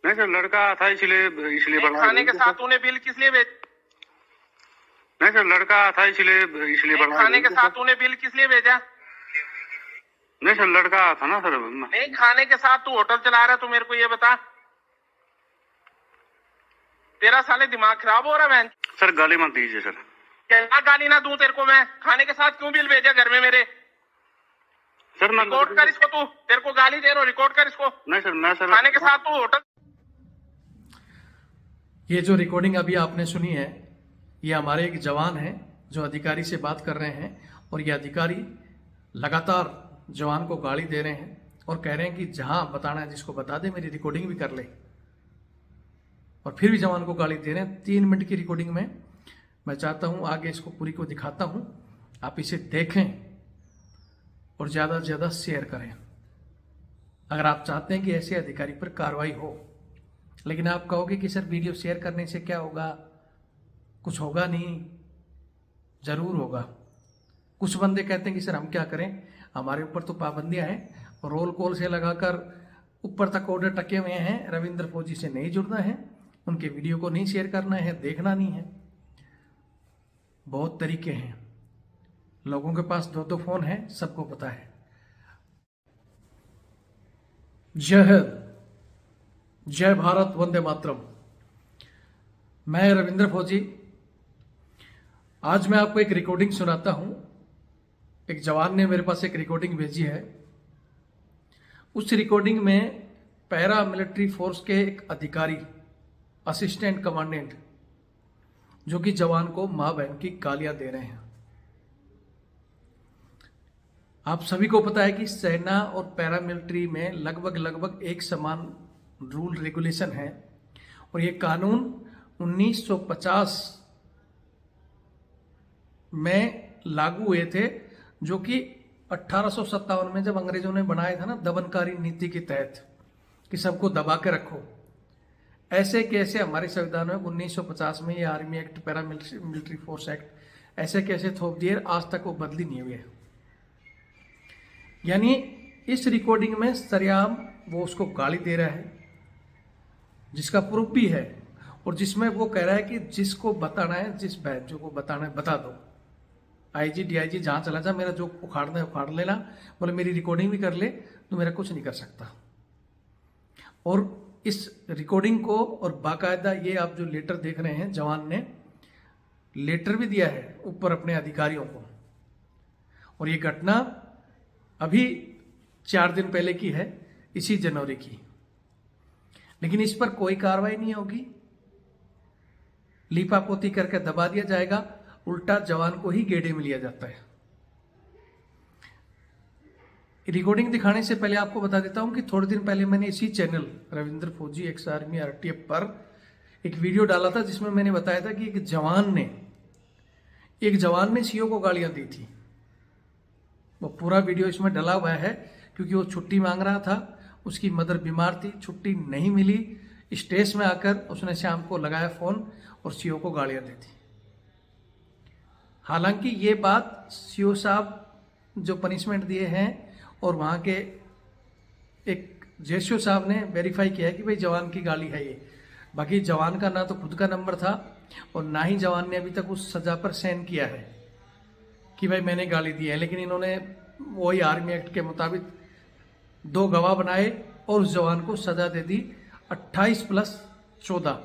नहीं सर, लड़का था इसलिए बढ़ा खाने के साथ तूने बिल किस लिए भेजा? नहीं सर, लड़का था इसलिए बढ़ा खाने के साथ तूने बिल किस लिए भेजा? नहीं सर, लड़का था ना सर। नहीं, खाने के साथ तू होटल चला रहा है, तू मेरे को ये बता। तेरा साले दिमाग खराब हो रहा है? सर गाली मत दीजिए सर। क्या गाली ना दूं तेरे को मैं? खाने के साथ क्यों बिल भेजा घर में मेरे? सर मैं रिकॉर्ड कर इसको, तू तेरे को गाली दे रहा हूं, रिकॉर्ड कर इसको। नहीं सर, मैं सर खाने के साथ तू होटल। ये जो रिकॉर्डिंग अभी आपने सुनी है, ये हमारे एक जवान हैं जो अधिकारी से बात कर रहे हैं, और ये अधिकारी लगातार जवान को गाली दे रहे हैं और कह रहे हैं कि जहां बताना है जिसको बता दे, मेरी रिकॉर्डिंग भी कर ले। और फिर भी जवान को गाली दे रहे हैं। 3 मिनट की रिकॉर्डिंग में मैं चाहता हूं आगे इसको पूरी को दिखाता हूं, आप इसे देखें और ज़्यादा से ज़्यादा शेयर करें अगर आप चाहते हैं कि ऐसे अधिकारी पर कार्रवाई हो। लेकिन आप कहोगे कि सर वीडियो शेयर करने से क्या होगा, कुछ होगा नहीं। जरूर होगा। कुछ बंदे कहते हैं कि सर हम क्या करें, हमारे ऊपर तो पाबंदियां हैं, रोल कॉल से लगाकर ऊपर तक ऑर्डर टके हुए हैं। रविंद्र फौजी से नहीं जुड़ना है, उनके वीडियो को नहीं शेयर करना है, देखना नहीं है। बहुत तरीके हैं, लोगों के पास 2-2 फोन है, सबको पता है। जय हिंद, जय भारत, वंदे मातरम। मैं रविंद्र फौजी। आज मैं आपको एक रिकॉर्डिंग सुनाता हूं। एक जवान ने मेरे पास एक रिकॉर्डिंग भेजी है। उस रिकॉर्डिंग में पैरा मिलिट्री फोर्स के एक अधिकारी, असिस्टेंट कमांडेंट, जो कि जवान को मां बहन की गालियां दे रहे हैं। आप सभी को पता है कि सेना और पैरामिलिट्री में लगभग एक समान रूल रेगुलेशन है, और ये कानून 1950 में लागू हुए थे, जो कि 1857 में जब अंग्रेजों ने बनाया था ना, दमनकारी नीति के तहत कि सबको दबा के रखो। ऐसे कैसे हमारे संविधान में 1950 में ये army act, paramilitary force act ऐसे कैसे थोप दिए, आज तक वो बदली नहीं हुए। यानी इस रिकॉर्डिंग में सरेआम वो उसको गाली दे रहा है, जिसका प्रूफ भी है, और जिसमें वो कह रहा है कि जिसको बताना है, जिस बहनचोद को बताना है बता दो। आईजी डीआईजी जहां चला जा, मेरा जो उखाड़ना है उखाड़ लेना, बोले मेरी रिकॉर्डिंग भी कर ले, तो मेरा कुछ नहीं कर सकता। और इस रिकॉर्डिंग को, और बाकायदा ये आप जो लेटर देख रहे हैं, जवान ने लेटर भी दिया है ऊपर अपने अधिकारियों को। और ये घटना अभी 4 दिन पहले की है, इसी जनवरी की। लेकिन इस पर कोई कार्रवाई नहीं होगी, लीपापोती करके दबा दिया जाएगा, उल्टा जवान को ही गेड़े में लिया जाता है। रिकॉर्डिंग दिखाने से पहले आपको बता देता हूं कि थोड़े दिन पहले मैंने इसी चैनल रविंद्र फौजी एक्स आर्मी आरटीएफ पर एक वीडियो डाला था, जिसमें मैंने बताया था कि एक जवान ने सीओ को गालियां दी थी। वो पूरा वीडियो इसमें डला हुआ है, क्योंकि वो छुट्टी मांग रहा था, उसकी मदर बीमार थी, छुट्टी नहीं मिली। स्टेज में आकर उसने शाम को लगाया फोन और सीओ को गालियां दी थी। हालांकि ये बात सीओ साहब जो पनिशमेंट दिए हैं और वहाँ के एक जेसीओ साहब ने वेरीफाई किया है कि भाई जवान की गाली है ये। बाकी जवान का ना तो खुद का नंबर था, और ना ही जवान ने अभी तक उस सजा पर साइन किया है कि भाई मैंने गाली दी है। लेकिन इन्होंने वही आर्मी एक्ट के मुताबिक 2 गवाह बनाए और उस जवान को सजा दे दी 28+14,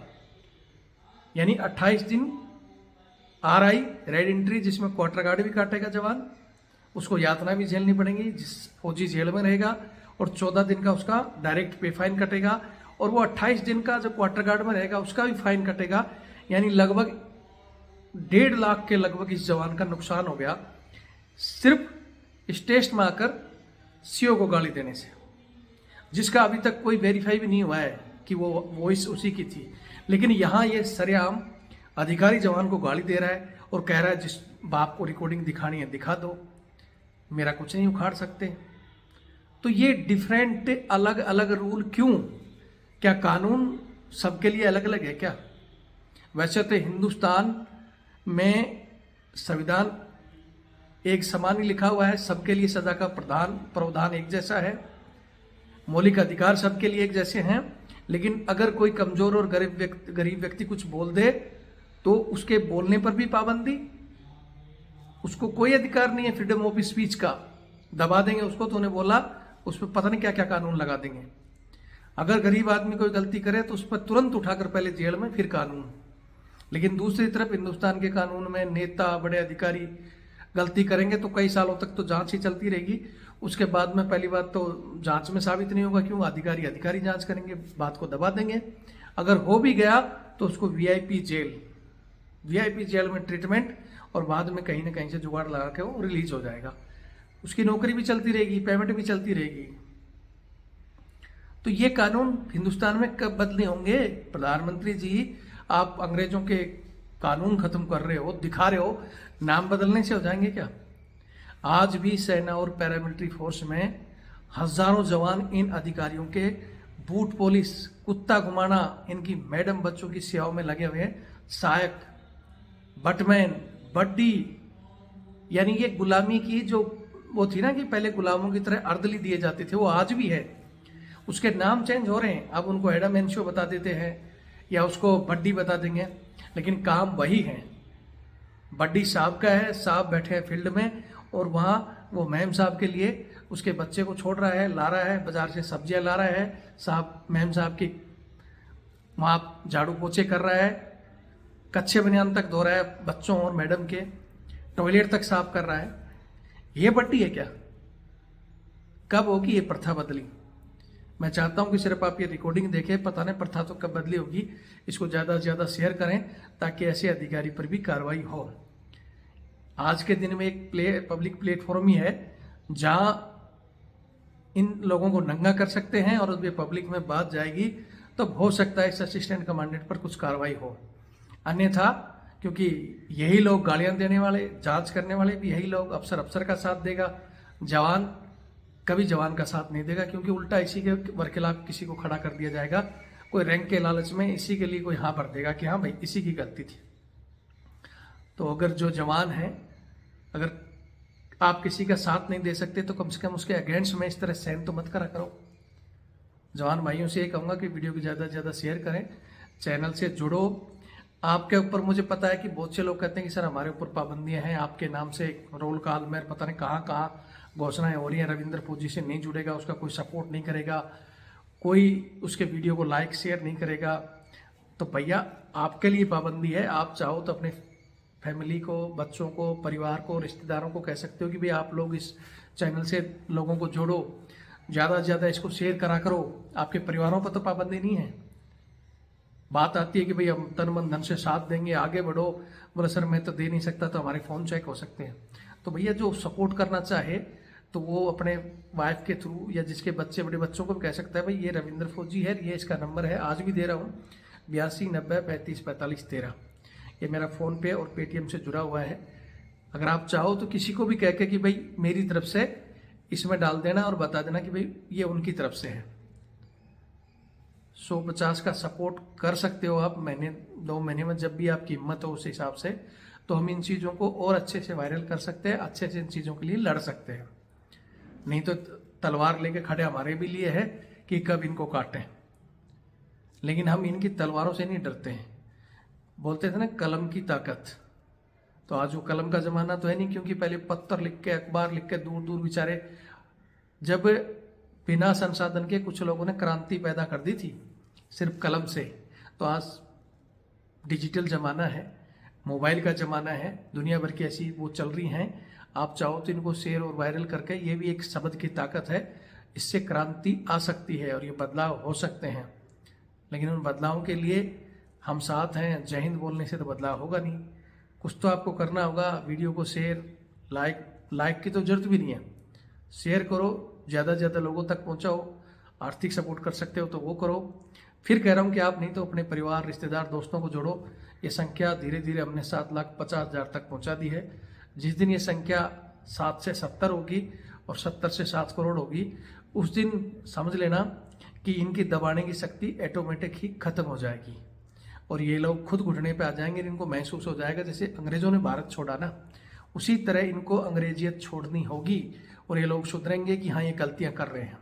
यानी 28 दिन RI रेड एंट्री, जिसमें क्वार्टर गार्ड भी काटेगा जवान, उसको यातना भी झेलनी पड़ेगी, जिस फौजी जेल में रहेगा, और 14 दिन का उसका डायरेक्ट पे फाइन कटेगा, और वो 28 दिन का जो क्वार्टर गार्ड में रहेगा उसका भी फाइन कटेगा। यानी लगभग 1.5 लाख के लगभग इस जवान का नुकसान हो गया, सिर्फ स्टेज में आकर सीओ को गाली देने से, जिसका अभी तक कोई वेरीफाई भी नहीं हुआ है कि वो वॉइस उसी की थी। लेकिन यहाँ ये सरेआम अधिकारी जवान को गाली दे रहा है और कह रहा है जिस बाप को रिकॉर्डिंग दिखानी है दिखा दो, मेरा कुछ नहीं उखाड़ सकते। तो ये डिफरेंट अलग अलग रूल क्यों? क्या कानून सबके लिए अलग अलग है क्या? वैसे तो हिंदुस्तान में संविधान एक समान ही लिखा हुआ है, सबके लिए सजा का प्रावधान एक जैसा है, मौलिक अधिकार सबके लिए एक जैसे हैं। लेकिन अगर कोई कमजोर और गरीब व्यक्ति कुछ बोल दे तो उसके बोलने पर भी पाबंदी, उसको कोई अधिकार नहीं है फ्रीडम ऑफ स्पीच का, दबा देंगे उसको तो उन्हें बोला, उस पर पता नहीं क्या क्या कानून लगा देंगे। अगर गरीब आदमी कोई गलती करे तो उस पर तुरंत उठाकर पहले जेल में फिर कानून। लेकिन दूसरी तरफ हिंदुस्तान के कानून में नेता बड़े अधिकारी गलती करेंगे तो कई सालों तक तो जांच ही चलती रहेगी। उसके बाद में पहली बात तो जांच में साबित नहीं होगा, क्यों अधिकारी जांच करेंगे, बात को दबा देंगे। अगर हो भी गया तो उसको वीआईपी जेल में ट्रीटमेंट और बाद में कहीं ना कहीं से जुगाड़ लगा के वो रिलीज हो जाएगा। उसकी नौकरी भी चलती रहेगी, पेमेंट भी चलती रहेगी। तो ये कानून हिंदुस्तान में कब बदले होंगे? प्रधानमंत्री जी, आप अंग्रेजों के कानून खत्म कर रहे हो, दिखा रहे हो, नाम बदलने से हो जाएंगे क्या? आज भी सेना और पैरामिलिट्री फोर्स में हजारों जवान इन अधिकारियों के बूट पॉलिश, कुत्ता घुमाना, इनकी मैडम बच्चों की सेवाओं में लगे हुए हैं। सहायक, बटमैन, बड्डी, यानी ये गुलामी की जो वो थी ना कि पहले गुलामों की तरह अर्दली दिए जाते थे, वो आज भी है। उसके नाम चेंज हो रहे हैं, अब उनको एडम एनशो बता देते हैं या उसको बड्डी बता देंगे, लेकिन काम वही है। बड्डी साहब का है, साहब बैठे हैं फील्ड में और वहाँ वो मैम साहब के लिए उसके बच्चे को छोड़ रहा है, ला रहा है, बाजार से सब्जियां ला रहा है, साहब मैम साहब की वहाँ झाड़ू पोछे कर रहा है, कच्चे बनियान तक धो रहा है बच्चों और मैडम के, टॉयलेट तक साफ कर रहा है। ये बड्डी है क्या? कब होगी ये प्रथा बदली? मैं चाहता हूं कि सिर्फ आप ये रिकॉर्डिंग देखें, पता नहीं प्रथा तो कब बदली होगी। इसको ज़्यादा से ज़्यादा शेयर करें ताकि ऐसे अधिकारी पर भी कार्रवाई हो। आज के दिन में एक पब्लिक प्लेटफॉर्म ही है जहां इन लोगों को नंगा कर सकते हैं और उसमें पब्लिक में बात जाएगी तो हो सकता है इस असिस्टेंट कमांडेंट पर कुछ कार्रवाई हो। अन्यथा, क्योंकि यही लोग गालियां देने वाले, जांच करने वाले भी यही लोग, अफसर का साथ देगा, जवान कभी जवान का साथ नहीं देगा, क्योंकि उल्टा इसी के बरखिलाफ किसी को खड़ा कर दिया जाएगा। कोई रैंक के लालच में इसी के लिए कोई हाँ भर देगा कि हाँ भाई इसी की गलती थी। तो अगर जो जवान है, अगर आप किसी का साथ नहीं दे सकते तो कम से कम उसके अगेंस्ट में इस तरह सहन तो मत करा करो। जवान भाइयों से ये कहूँगा कि वीडियो को ज़्यादा से ज़्यादा शेयर करें, चैनल से जुड़ो। आपके ऊपर मुझे पता है कि बहुत से लोग कहते हैं कि सर हमारे ऊपर पाबंदियां हैं, आपके नाम से रोल कॉल में पता नहीं कहाँ कहाँ घोषणाएं हो रही हैं, रविंद्र फौजी से नहीं जुड़ेगा, उसका कोई सपोर्ट नहीं करेगा, कोई उसके वीडियो को लाइक शेयर नहीं करेगा। तो भैया आपके लिए पाबंदी है। आप चाहो तो अपने फैमिली को, बच्चों को, परिवार को, रिश्तेदारों को कह सकते हो कि भाई आप लोग इस चैनल से लोगों को जोड़ो, ज़्यादा से ज़्यादा इसको शेयर करा करो। आपके परिवारों पर तो पाबंदी नहीं है। बात आती है कि भाई हम तन मन धन से साथ देंगे, आगे बढ़ो, बोले सर मैं तो दे नहीं सकता, तो हमारे फ़ोन चेक हो सकते हैं। तो भैया जो सपोर्ट करना चाहे तो वो अपने वाइफ के थ्रू या जिसके बच्चे, बड़े बच्चों को भी कह सकता है भाई ये रविंद्र फौजी है, ये इसका नंबर है, आज भी दे रहा हूँ 82 90 35 45 13। ये मेरा फ़ोन पे और पेटीएम से जुड़ा हुआ है। अगर आप चाहो तो किसी को भी कह के कि भाई मेरी तरफ से इसमें डाल देना और बता देना कि भाई ये उनकी तरफ से है। 150 का सपोर्ट कर सकते हो आप महीने 2 महीने में, जब भी आपकी हिम्मत हो उस हिसाब से, तो हम इन चीज़ों को और अच्छे से वायरल कर सकते हैं, अच्छे से इन चीज़ों के लिए लड़ सकते हैं। नहीं तो तलवार लेके खड़े हमारे भी लिए है कि कब इनको काटें, लेकिन हम इनकी तलवारों से नहीं डरते हैं। बोलते थे ना कलम की ताकत, तो आज वो कलम का ज़माना तो है नहीं, क्योंकि पहले पत्थर लिख के, अखबार लिख के दूर दूर बेचारे, जब बिना संसाधन के कुछ लोगों ने क्रांति पैदा कर दी थी सिर्फ कलम से। तो आज डिजिटल ज़माना है, मोबाइल का ज़माना है, दुनिया भर की ऐसी वो चल रही हैं। आप चाहो तो इनको शेयर और वायरल करके, ये भी एक शब्द की ताकत है, इससे क्रांति आ सकती है और ये बदलाव हो सकते हैं। लेकिन उन बदलावों के लिए हम साथ हैं। जय हिंद बोलने से तो बदलाव होगा नहीं, कुछ तो आपको करना होगा। वीडियो को शेयर, लाइक की तो जरूरत भी नहीं है, शेयर करो, ज़्यादा से ज़्यादा लोगों तक पहुँचाओ। आर्थिक सपोर्ट कर सकते हो तो वो करो। फिर कह रहा हूँ कि आप नहीं तो अपने परिवार, रिश्तेदार, दोस्तों को जोड़ो। ये संख्या धीरे धीरे हमने 7,50,000 तक पहुँचा दी है। जिस दिन ये संख्या 7 से 70 होगी और 70 से 7 करोड़ होगी, उस दिन समझ लेना कि इनकी दबाने की शक्ति ऑटोमेटिक ही खत्म हो जाएगी और ये लोग खुद घुटने पे आ जाएंगे। इनको महसूस हो जाएगा जैसे अंग्रेजों ने भारत छोड़ा ना, उसी तरह इनको अंग्रेजियत छोड़नी होगी और ये लोग सुधरेंगे कि हाँ ये गलतियां कर रहे हैं।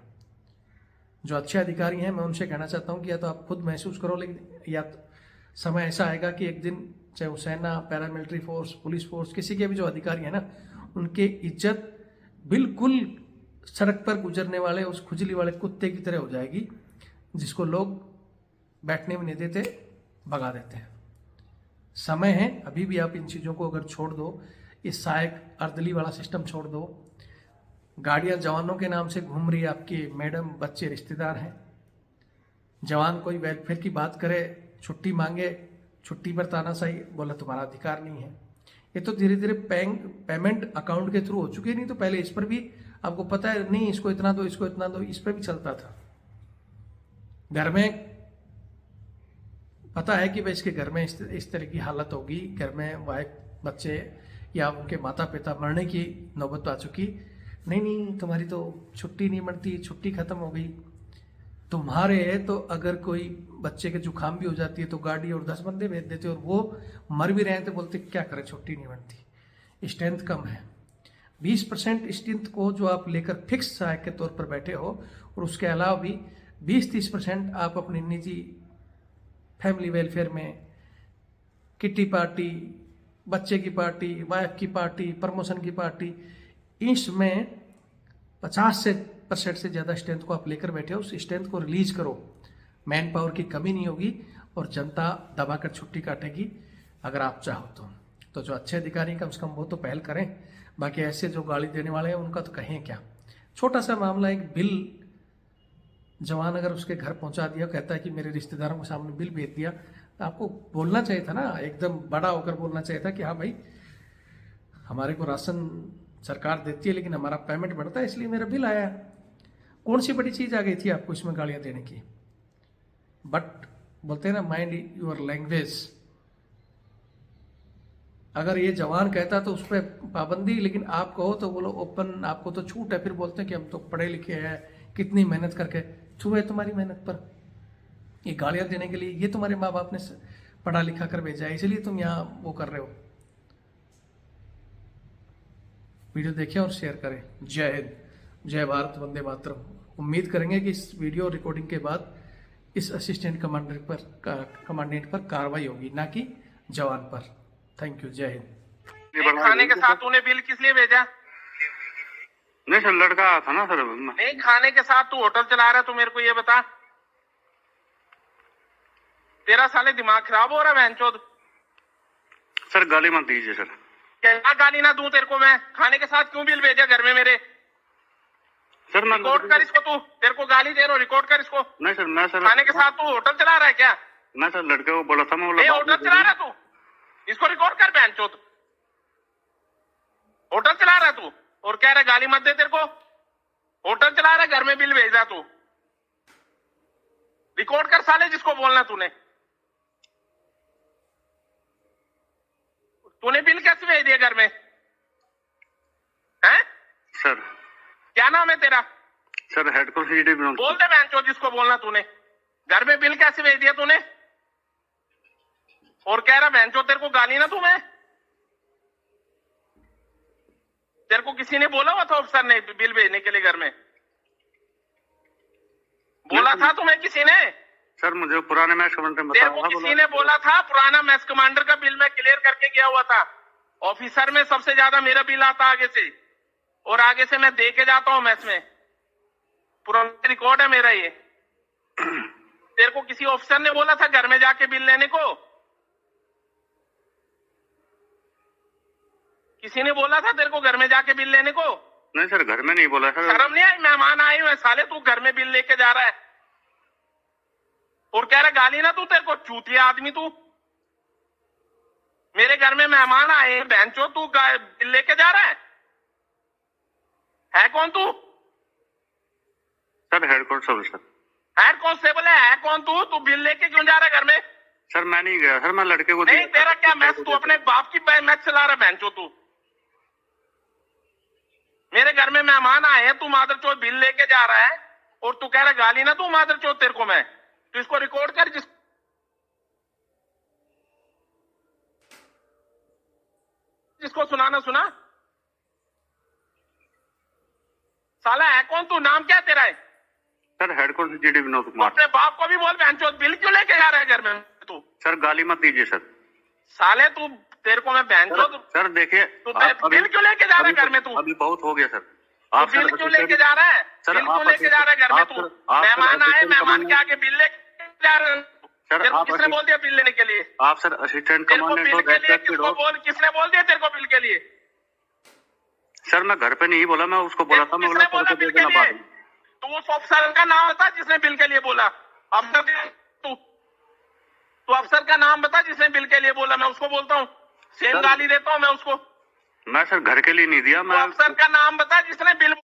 जो अच्छे अधिकारी हैं मैं उनसे कहना चाहता हूँ कि या तो आप खुद महसूस करो, लेकिन या तो समय ऐसा आएगा कि एक दिन चाहे वो सेना, पैरामिलिट्री फोर्स, पुलिस फोर्स, किसी के भी जो अधिकारी हैं ना, उनकी इज्जत बिल्कुल सड़क पर गुजरने वाले उस खुजली वाले कुत्ते की तरह हो जाएगी, जिसको लोग बैठने में नहीं देते, भगा देते हैं। समय है, अभी भी आप इन चीज़ों को अगर छोड़ दो, इस सहायक अर्दली वाला सिस्टम छोड़ दो, गाड़ियां जवानों के नाम से घूम रही है, आपकी मैडम, बच्चे, रिश्तेदार हैं, जवान कोई वेलफेयर की बात करे, छुट्टी मांगे, छुट्टी पर तानाशाही, बोला तुम्हारा अधिकार नहीं है। ये तो धीरे धीरे पेमेंट अकाउंट के थ्रू हो चुकी है, नहीं तो पहले इस पर भी आपको पता है, नहीं इसको इतना दो, इसको इतना दो, इस पर भी चलता था। घर में पता है कि भाई इसके घर में इस तरह की हालत होगी, घर में वाइफ, बच्चे या उनके माता पिता मरने की नौबत आ चुकी, नहीं तुम्हारी तो छुट्टी नहीं बनती, छुट्टी खत्म हो गई। तुम्हारे तो अगर कोई बच्चे के जुकाम भी हो जाती है तो गाड़ी और 10 बंदे भेज देते, और वो मर भी रहे हैं तो बोलते क्या करें, छुट्टी नहीं बनती, स्ट्रेंथ कम है। 20% स्ट्रेंथ को जो आप लेकर फिक्स सहायक के तौर पर बैठे हो, और उसके अलावा भी 20-30% आप अपनी निजी फैमिली वेलफेयर में, किट्टी पार्टी, बच्चे की पार्टी, वाइफ की पार्टी, प्रमोशन की पार्टी, इसमें 50% से ज़्यादा स्ट्रेंथ को आप लेकर बैठे हो। उस स्ट्रेंथ को रिलीज करो, मैन पावर की कमी नहीं होगी और जनता दबाकर छुट्टी काटेगी अगर आप चाहो तो जो अच्छे अधिकारी कम से कम वो तो पहल करें, बाकी ऐसे जो गाली देने वाले हैं उनका तो कहें क्या। छोटा सा मामला, एक बिल जवान अगर उसके घर पहुंचा दिया, कहता है कि मेरे रिश्तेदारों के सामने बिल भेज दिया, तो आपको बोलना चाहिए था ना, एकदम बड़ा होकर बोलना चाहिए था कि हाँ भाई, हमारे को राशन सरकार देती है लेकिन हमारा पेमेंट बढ़ता है, इसलिए मेरा बिल आया। कौन सी बड़ी चीज आ गई थी आपको इसमें गालियां देने की। बट बोलते हैं ना, माइंड योर लैंग्वेज। अगर ये जवान कहता तो उस पर पाबंदी, लेकिन आप कहो तो बोलो ओपन, आपको तो छूट है। फिर बोलते हैं कि हम तो पढ़े लिखे हैं, कितनी मेहनत करके, छू है तुम्हारी मेहनत पर, ये गालियां देने के लिए ये तुम्हारे माँ बाप ने पढ़ा लिखा कर भेजा है, इसलिए तुम यहाँ वो कर रहे हो। वीडियो देखें और शेयर करें। जय हिंद, जय भारत, वंदे मातरम। उम्मीद करेंगे कि इस वीडियो रिकॉर्डिंग के बाद इस असिस्टेंट कमांडेंट पर कार्रवाई होगी, ना कि जवान पर। थैंक यू, जय हिंद। खाने के साथ तूने बिल किस लिए भेजा? नहीं सर, लड़का आया था ना सर। नहीं, खाने के साथ तू होटल चला रहा है, तू मेरे को ये बता, तेरा साले दिमाग खराब हो रहा है बहनचोद? सर गाली मत दीजिए सर। क्या गाली ना दूं तेरे को मैं? खाने के साथ क्यों बिल भेजा घर में मेरे? सर मैं रिकॉर्ड कर इसको, तू तेरे को गाली दे रहा, रिकॉर्ड कर इसको। नहीं सर, मैं सर खाने के साथ तू होटल चला रहा है क्या? मैं सर लड़के को बोला था, मैं नहीं, होटल चला रहा तू, इसको रिकॉर्ड कर बहनचोद। होटल चला रहा तू और कह रहा गाली मत दे तेरे को। होटल चला रहा, घर में बिल भेजा तू, रिकॉर्ड कर साले, जिसको बोलना तूने। तूने बिल कैसे भेज दिया घर में? हैं सर? क्या नाम है तेरा? सर हेडक्वार्टर बोल दे बहनचोद, जिसको बोलना तूने। घर में बिल कैसे भेज दिया तूने? और कह रहा बहनचोद तेरे को गाली ना दूं मैं? तेरे को किसी ने बोला हुआ था ऑफिसर ने बिल भेजने के लिए घर में? बोला था तुम्हें किसी ने? सर मुझे पुराने मैच कमांडर ने तेरे बताया को था, किसी ने बोला था? पुराना मैच कमांडर का बिल मैं क्लियर करके गया हुआ था। ऑफिसर में सबसे ज्यादा मेरा बिल आता आगे से, और आगे से मैं दे के जाता हूं मैच में, पुराना रिकॉर्ड है मेरा ये। तेरे को किसी ऑफिसर ने बोला था घर में जाके बिल लेने को? किसी ने बोला था तेरे को घर में जाके बिल लेने को? नहीं सर, घर में नहीं बोला सर। शर्म नहीं आई? मेहमान आए हुए साले, तू घर में बिल लेके जा रहा है और कह रहा गाली ना तू, तेरे को चूतिया आदमी तू। मेरे घर में मेहमान आए, बहनचो तू बिल लेके जा रहा है कौन तू? Sir head constable sir. Head constable है कौन तू? तू बिल लेके क्यों जा रहा है घर में? सर मैं नहीं गया सर, मैं लड़के को नहीं, तेरा क्या मैच? तू अपने बाप की मैच चला रहा है बहनचो तू। मेरे घर में मेहमान आए हैं, तू मादरचोद बिल लेके जा रहा है और तू कह रहा गाली ना तू मादरचोद तेरे को मैं। तो इसको रिकॉर्ड कर, जिसको सुनाना सुना। साला है कौन तू? नाम क्या तेरा है? सर हेड कॉन्स्टिट्यूटिव विनोद तो कुमार। अपने बाप को भी बोल बहनचोद बिल क्यों लेके जा रहा है घर में तू? सर गाली मत दीजिए सर। साले तू, तेरे को मैं बहनचोद, सर देखिए तू बिल क्यों लेके जा रहा है घर में तू? अभी बहुत हो गया सर। आप बिल क्यों लेके जा रहा है? सर, बिल क्यों आप लेके जा रहा है घर में आप तू? सर, आप मेहमान सर आए, assistant मेहमान के commandant- आगे बिल लेके जा रहे हैं। सर तेरे को आप किसने बोल दिया बिल लेने के लिए? आप सर असिस्टेंट तेरे को कमांडेंट बिल हो, के लिए रेस्पेक्टेड किसको हो। बोल, किसने बोल दिया तेरे को बिल के लिए? सर मैं घर पे नहीं बोला, मैं उसको बोला था, मैं किसने बोला बोला सर को बिल दे के देना लिए? बाद में। तू उस अफसर का नाम बता जिसने बिल के लिए बोला। अफसर तू अफसर का नाम बता जिसने बिल के लिए बोला, मैं उसको बोलता हूँ। सेम सर- गाली देता हूँ मैं उसको। मैं सर घर के लिए नहीं दिया, तू मैं अफसर का नाम बता जिसने बिल